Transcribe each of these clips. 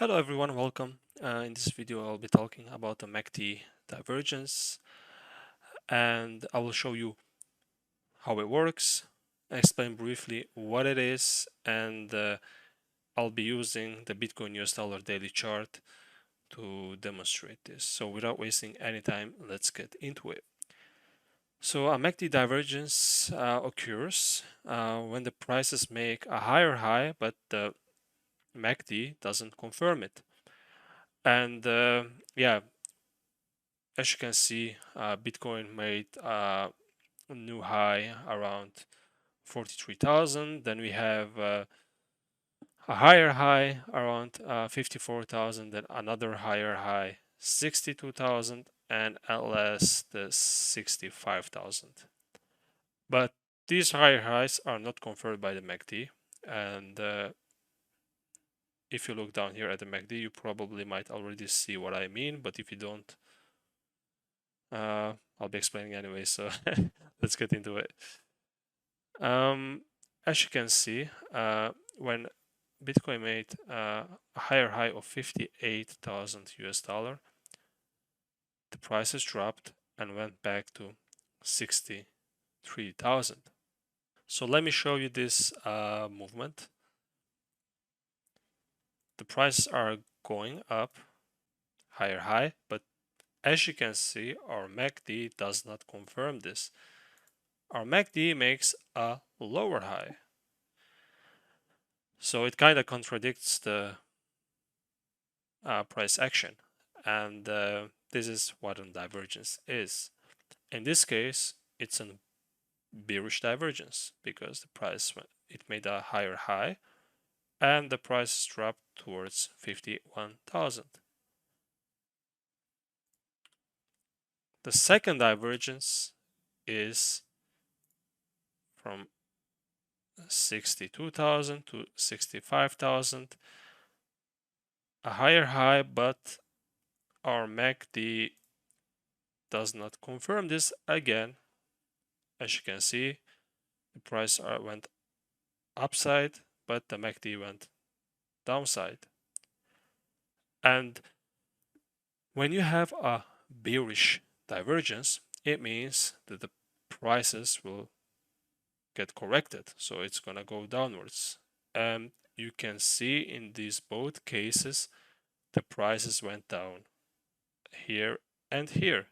Hello everyone, welcome. In this video I'll be talking about the MACD divergence, and I will show you how it works, explain briefly what it is, and I'll be using the Bitcoin US dollar daily chart to demonstrate this. So without wasting any time, let's get into it. So a MACD divergence occurs when the prices make a higher high, but the MACD doesn't confirm it. And yeah, as you can see, Bitcoin made a new high around 43,000. Then we have a higher high around 54,000, then another higher high 62,000, and at last the 65,000. But these higher highs are not confirmed by the MACD, and if you look down here at the MACD, you probably might already see what I mean, but if you don't, I'll be explaining anyway, so let's get into it. As you can see, when Bitcoin made a higher high of 58,000 US dollar, the prices dropped and went back to 63,000. So let me show you this movement. The prices are going up, higher high, but as you can see, our MACD does not confirm this. Our MACD makes a lower high. So it kind of contradicts the price action. And this is what a divergence is. In this case, it's a bearish divergence because the price, it made a higher high and the price dropped towards 51,000. The second divergence is from 62,000 to 65,000. A higher high, but our MACD does not confirm this again. As you can see, the price went upside, but the MACD went downside. And when you have a bearish divergence, it means that the prices will get corrected. So it's going to go downwards. And you can see in these both cases, the prices went down here and here.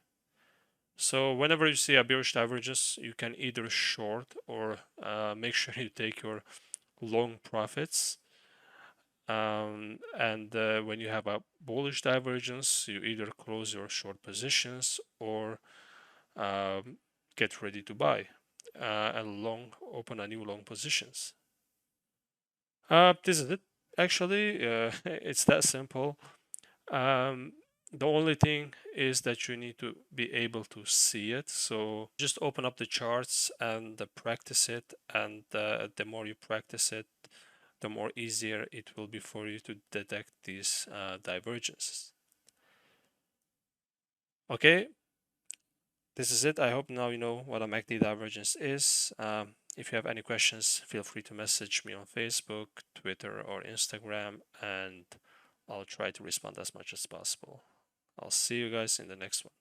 So whenever you see a bearish divergence, you can either short or make sure you take your long profits. And when you have a bullish divergence, you either close your short positions or get ready to buy and open a new long positions. This is it. Actually, it's that simple. The only thing is that you need to be able to see it. So just open up the charts and practice it. And the more you practice it, the more easier it will be for you to detect these divergences. Okay, this is it. I hope now you know what a MACD divergence is. If you have any questions, feel free to message me on Facebook, Twitter, or Instagram, and I'll try to respond as much as possible. I'll see you guys in the next one.